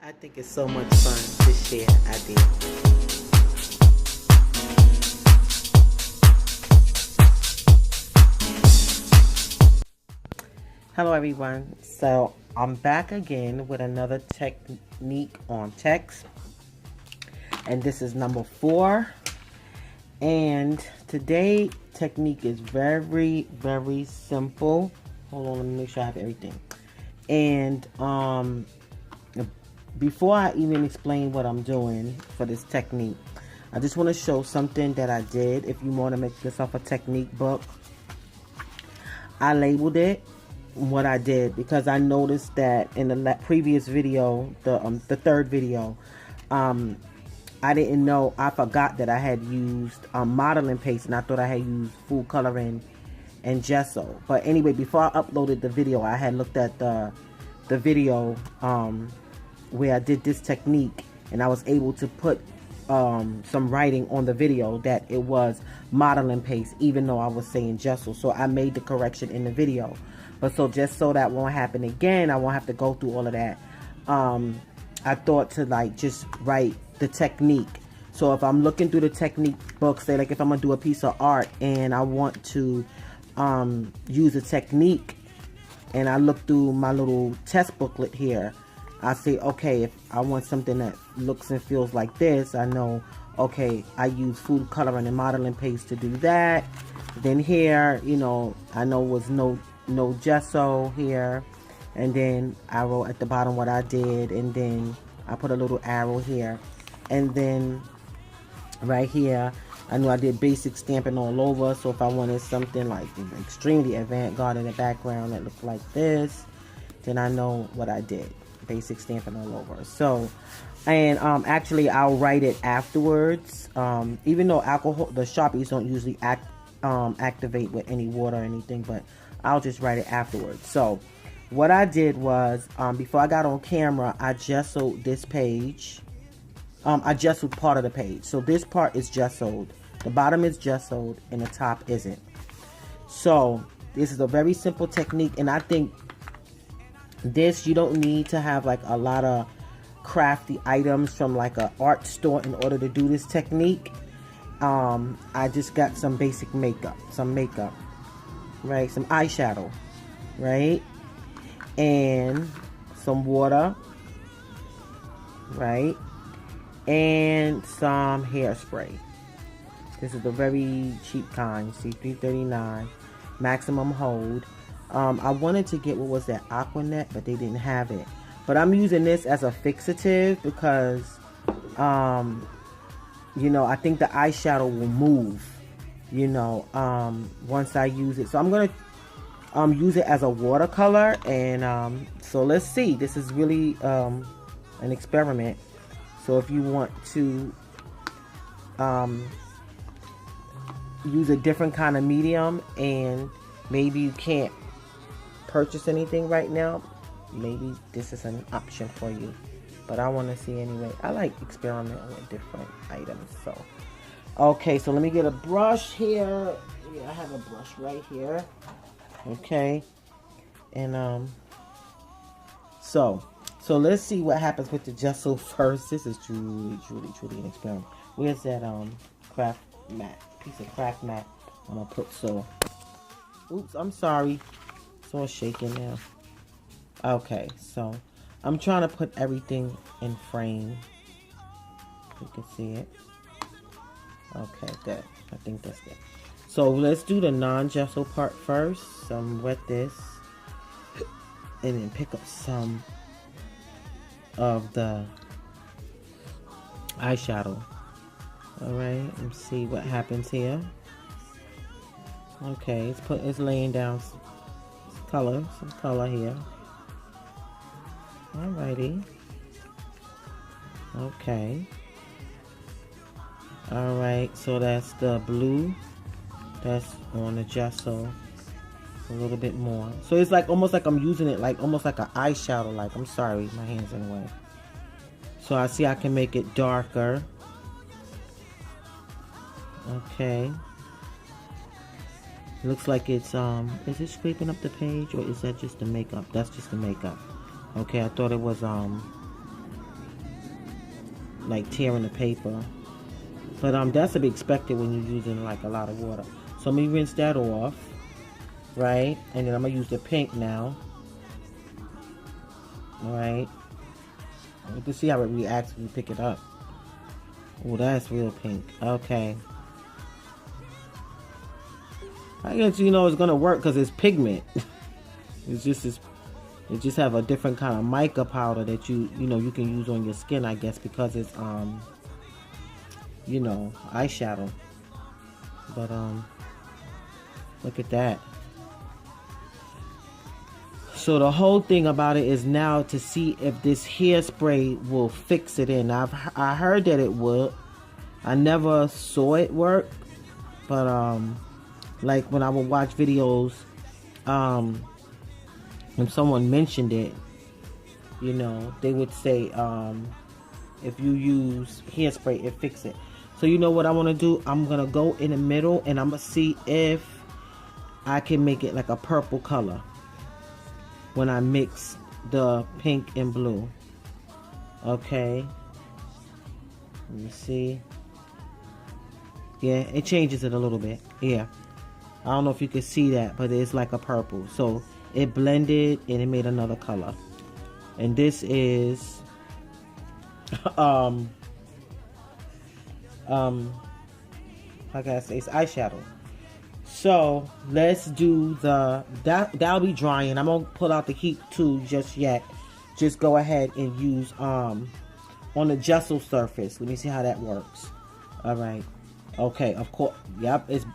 I think it's so much fun to share ideas. Hello everyone, so I'm back again with another technique on text, and this is number 4. And today technique is very simple. Hold on, let me make sure I have everything. And before I even explain what I'm doing for this technique, I just want to show something that I did. If you want to make yourself a technique book, I labeled it what I did because I noticed that in the previous video, the third video, I didn't know, I forgot that I had used modeling paste, and I thought I had used full coloring and gesso. But anyway, before I uploaded the video, I had looked at the video where I did this technique, and I was able to put some writing on the video that it was modeling paste, even though I was saying gesso. So I made the correction in the video. But so just so that won't happen again, I won't have to go through all of that, I thought to like just write the technique. So if I'm looking through the technique book, say like if I'm gonna do a piece of art and I want to use a technique, and I look through my little test booklet here, I say, okay, if I want something that looks and feels like this, I know, okay, I use food coloring and modeling paste to do that. Then here, you know, I know was no gesso here, and then I wrote at the bottom what I did, and then I put a little arrow here, and then right here I know I did basic stamping all over. So if I wanted something like extremely avant-garde in the background that looked like this, then I know what I did, basic stamping all over. So, and actually I'll write it afterwards, even though the Sharpies don't usually activate with any water or anything, but I'll just write it afterwards. So what I did was, before I got on camera, I gessoed this page. I gessoed part of the page. So this part is gessoed. The bottom is gessoed and the top isn't. So this is a very simple technique, and I think this, you don't need to have like a lot of crafty items from like an art store in order to do this technique. I just got some basic makeup, right? Some eyeshadow, right? And some water, right? And some hairspray. This is the very cheap kind, see, $3.39, maximum hold. I wanted to get, what was that, Aquanet, but they didn't have it. But I'm using this as a fixative because, you know, I think the eyeshadow will move, you know, once I use it. So I'm going to use it as a watercolor, and so let's see. This is really an experiment. So if you want to use a different kind of medium, and maybe you can't purchase anything right now, maybe this is an option for you. But I want to see anyway. I like experimenting with different items. So okay, so let me get a brush here. Yeah, I have a brush right here. Okay, and so let's see what happens with the gesso first. This is truly an experiment. Where's that craft mat, piece of craft mat I'm gonna put? So oops, I'm sorry, so it's shaking now. Okay, so I'm trying to put everything in frame. You can see it. Okay, good. I think that's good. So let's do the non-gesso part first. So I'm wet this, and then pick up some of the eyeshadow. Alright, let's see what happens here. Okay, it's laying down some color here. Alrighty. Okay. Alright, so that's the blue. That's on the gesso. A little bit more. So it's like almost like I'm using it like almost like an eyeshadow. Like, I'm sorry, my hand's in the way. So I see I can make it darker. Okay. Looks like it's is it scraping up the page, or is that just the makeup? That's just the makeup. Okay, I thought it was like tearing the paper. But that's to be expected when you're using like a lot of water. So let me rinse that off, right? And then I'm gonna use the pink now. All right. You can see how it reacts when you pick it up. Oh, that's real pink. Okay. I guess you know it's gonna work because it's pigment. It just have a different kind of mica powder that you know you can use on your skin, I guess, because it's you know, eyeshadow. But look at that. So the whole thing about it is now to see if this hairspray will fix it in. I heard that it would. I never saw it work, but like when I would watch videos, when someone mentioned it, you know, they would say if you use hairspray, it fixes it. So you know what I want to do? I'm gonna go in the middle and I'm gonna see if I can make it like a purple color when I mix the pink and blue. Okay, let me see. Yeah, it changes it a little bit. Yeah, I don't know if you can see that, but it's like a purple. So it blended and it made another color. And this is I gotta say it's eyeshadow. So let's do that'll be drying. I'm gonna pull out the heat tool just yet. Just go ahead and use on the gesso surface. Let me see how that works. All right. Okay, of course. Yep, it's,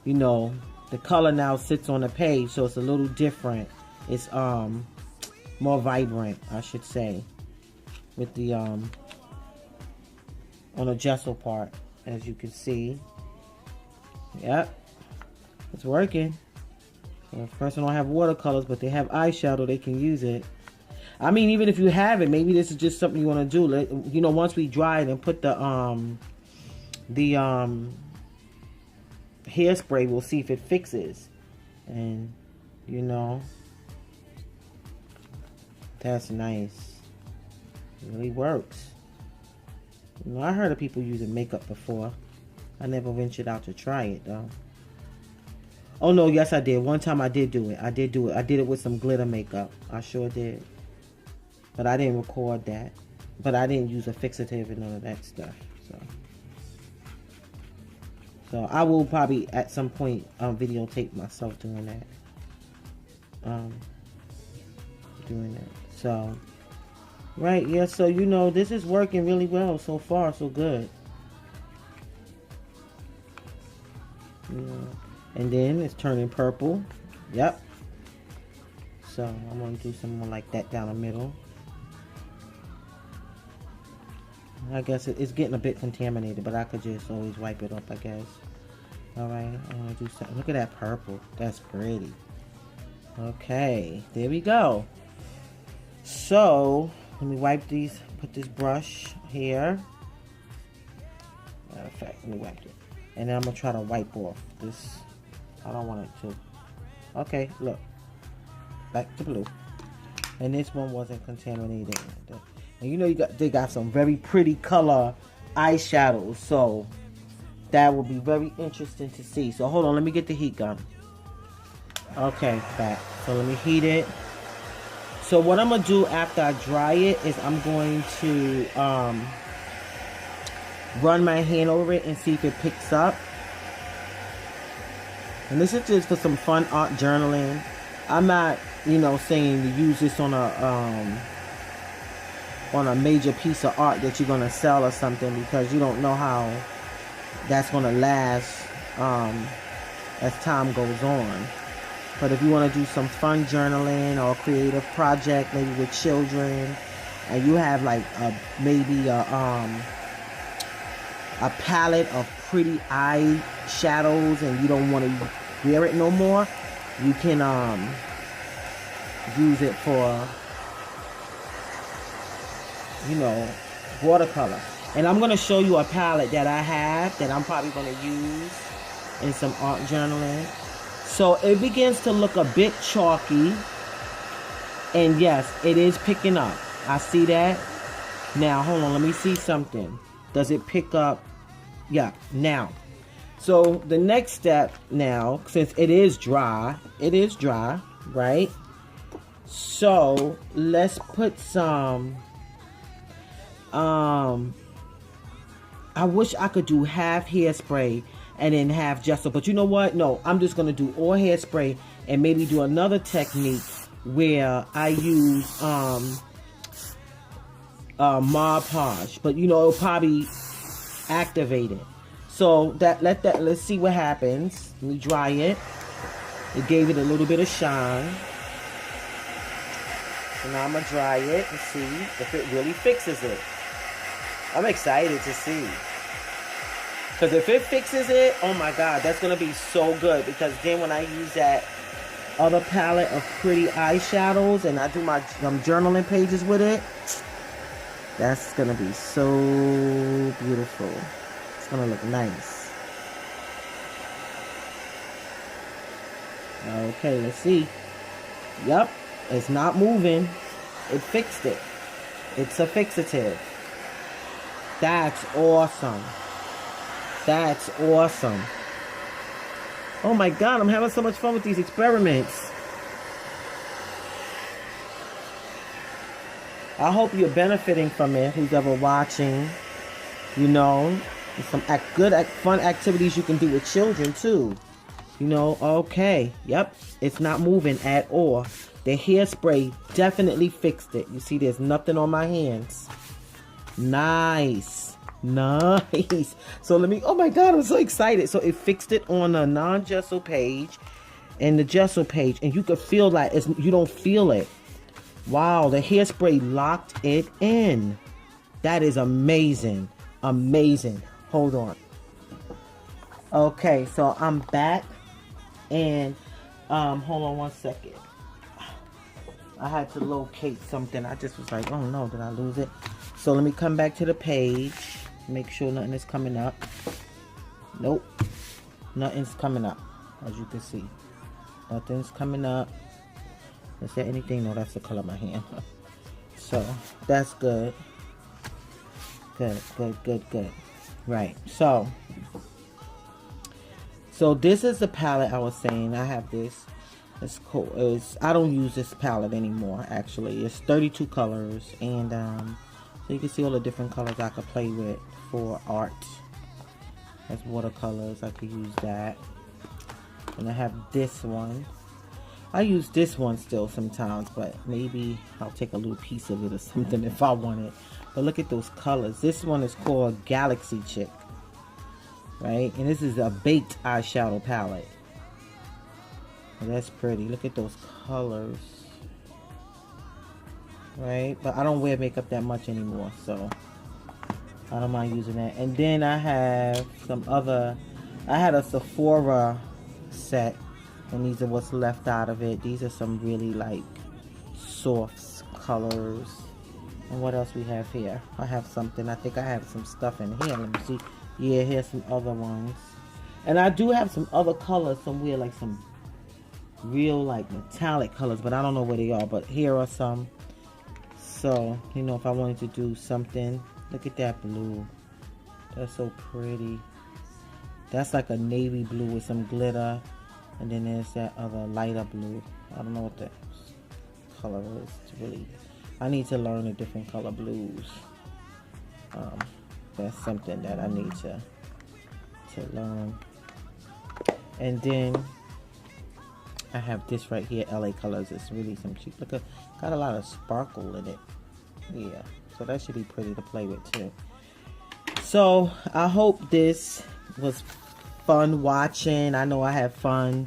you know, the color now sits on the page, so it's a little different. It's more vibrant, I should say, with the on the gesso part, as you can see. Yep, it's working. So the person don't have watercolors, but they have eyeshadow, they can use it. I mean, even if you have it, maybe this is just something you want to do. You know, once we dry it and put the hairspray, we'll see if it fixes. And you know, that's nice. It really works. You know, I heard of people using makeup before. I never ventured out to try it though. Oh no, yes I did. One time I did do it. I did it with some glitter makeup. I sure did. But I didn't record that. But I didn't use a fixative and none of that stuff. So I will probably at some point videotape myself doing that. So right, yeah, so you know this is working really well so far, so good. You know, and then it's turning purple. Yep. So I'm gonna do some more like that down the middle. I guess it's getting a bit contaminated, but I could just always wipe it up, I guess. Alright, I want to do something. Look at that purple. That's pretty. Okay, there we go. So, let me wipe these, put this brush here. Matter of fact, let me wipe it. And then I'm going to try to wipe off this. I don't want it to. Okay, look. Back to blue. And this one wasn't contaminated. And you know they got some very pretty color eyeshadows, so that will be very interesting to see. So hold on, let me get the heat gun. Okay, back. So let me heat it. So what I'm gonna do after I dry it is I'm going to run my hand over it and see if it picks up. And this is just for some fun art journaling. I'm not, you know, saying to use this on a major piece of art that you're gonna sell or something, because you don't know how that's gonna last as time goes on. But if you want to do some fun journaling or a creative project, maybe with children, and you have like maybe a palette of pretty eye shadows and you don't want to wear it no more, you can use it for, you know, watercolor. And I'm going to show you a palette that I have that I'm probably going to use in some art journaling. So it begins to look a bit chalky, and yes, it is picking up. I see that. Now, hold on, let me see something. Does it pick up? Yeah, now. So the next step now, since it is dry, right? So let's put some, I wish I could do half hairspray and then half gesso, but you know what? No, I'm just gonna do all hairspray and maybe do another technique where I use Mod Podge, but you know, it'll probably activate it. So let's see what happens. Let me dry it. It gave it a little bit of shine. So now I'm gonna dry it and see if it really fixes it. I'm excited to see. Because if it fixes it, oh my God, that's gonna be so good. Because then when I use that other palette of pretty eyeshadows and I do my journaling pages with it, that's gonna be so beautiful. It's gonna look nice. Okay, let's see. Yep, it's not moving. It fixed it. It's a fixative. That's awesome. That's awesome. Oh my God, I'm having so much fun with these experiments. I hope you're benefiting from it, who's ever watching. You know, some fun activities you can do with children too. You know, okay, yep, it's not moving at all. The hairspray definitely fixed it. You see, there's nothing on my hands. Nice. Nice. So let me, oh my God, I'm so excited. So it fixed it on a non-gesso page and the gesso page. And you can feel like you don't feel it. Wow, the hairspray locked it in. That is amazing. Amazing. Hold on. Okay, so I'm back. And hold on one second. I had to locate something. I just was like, oh no, did I lose it? So let me come back to the page. Make sure nothing is coming up. Nope. Nothing's coming up, as you can see. Nothing's coming up. Is there anything? No, that's the color of my hand. So that's good. Good, good, good, good. Right. So this is the palette I was saying. I have this. It's cool. I don't use this palette anymore, actually. It's 32 colors. And so you can see all the different colors I could play with for art. That's watercolors. I could use that. And I have this one. I use this one still sometimes, but maybe I'll take a little piece of it or something if I want it. But look at those colors. This one is called Galaxy Chick, right? And this is a baked eyeshadow palette. And that's pretty. Look at those colors, right? But I don't wear makeup that much anymore, so I don't mind using that. And then I have some other, I had a Sephora set. And these are what's left out of it. These are some really like soft colors. And what else we have here? I have something. I think I have some stuff in here. Let me see. Yeah, here's some other ones. And I do have some other colors somewhere, like some real like metallic colors, but I don't know where they are. But here are some. So, you know, if I wanted to do something. Look at that blue. That's so pretty. That's like a navy blue with some glitter. And then there's that other lighter blue. I don't know what that color is. It's really, I need to learn the different color blues. That's something that I need to learn. And then I have this right here, LA Colors. It's really some cheap. Look, got a lot of sparkle in it. Yeah, so that should be pretty to play with too. So I hope this was fun watching. I know I have fun.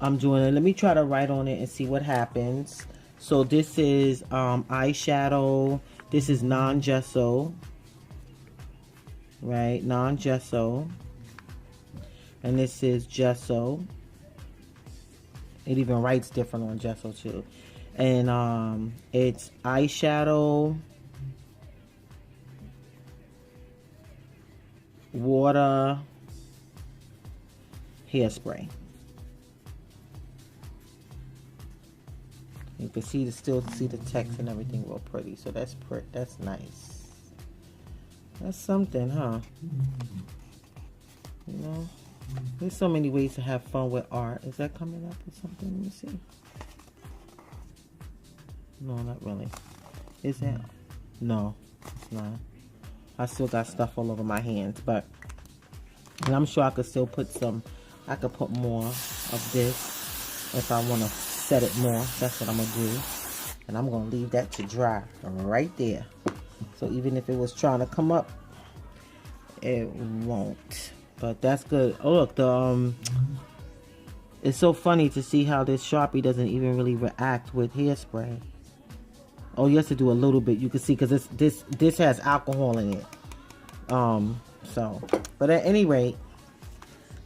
I'm doing it. Let me try to write on it and see what happens. So this is eyeshadow. This is non-gesso, right? Non-gesso. And this is gesso. It even writes different on gesso too. And it's eyeshadow, water, hairspray. You can see still see the text and everything real pretty. So that's nice. That's something, huh? You know, there's so many ways to have fun with art. Is that coming up or something? Let me see. No, not really. Is that? No, it's not. I still got stuff all over my hands, but, and I'm sure I could still put some, I could put more of this if I want to set it more. That's what I'm going to do. And I'm going to leave that to dry right there. So even if it was trying to come up, it won't. But that's good. Oh, look, the it's so funny to see how this Sharpie doesn't even really react with hairspray. Oh, you have to do a little bit. You can see because this has alcohol in it. So, but at any rate,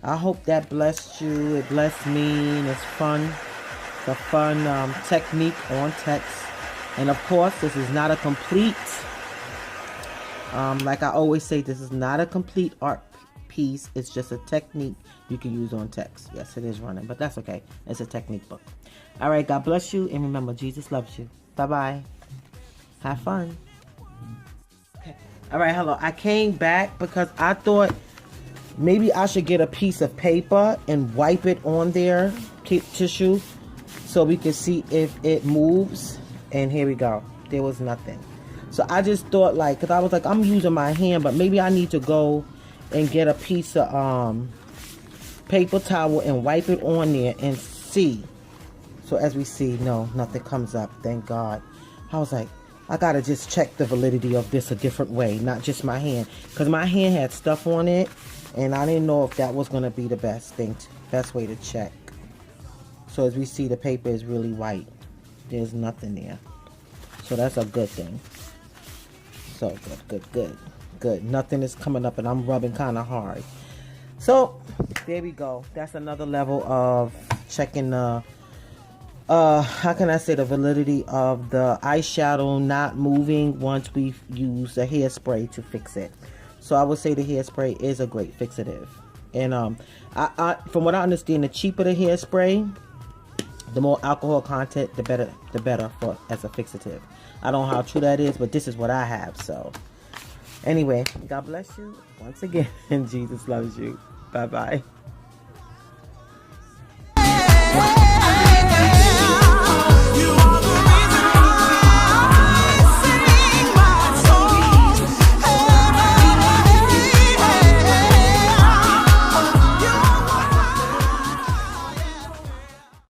I hope that blessed you. It blessed me, and it's fun. It's a fun technique on text. And of course, this is not a complete. Like I always say, this is not a complete art piece. It's just a technique you can use on text. Yes, it is running, but that's okay. It's a technique book. All right, God bless you, and remember, Jesus loves you. Bye-bye. Have fun. Okay. All right, hello. I came back because I thought maybe I should get a piece of paper and wipe it on there, tissue, so we can see if it moves. And here we go. There was nothing. So I just thought, like, because I was like, I'm using my hand, but maybe I need to go and get a piece of paper towel and wipe it on there and see. So as we see, no, nothing comes up. Thank God. I was like, I gotta just check the validity of this a different way, not just my hand, because my hand had stuff on it, and I didn't know if that was gonna be the best way to check. So as we see, the paper is really white. There's nothing there, so that's a good thing. So good. Nothing is coming up, and I'm rubbing kind of hard. So there we go. That's another level of checking the how can I say, the validity of the eyeshadow not moving once we use the hairspray to fix it. So I would say the hairspray is a great fixative. And I from what I understand, the cheaper the hairspray, the more alcohol content, the better for as a fixative. I don't know how true that is, but this is what I have. So anyway, God bless you once again, and Jesus loves you. Bye bye.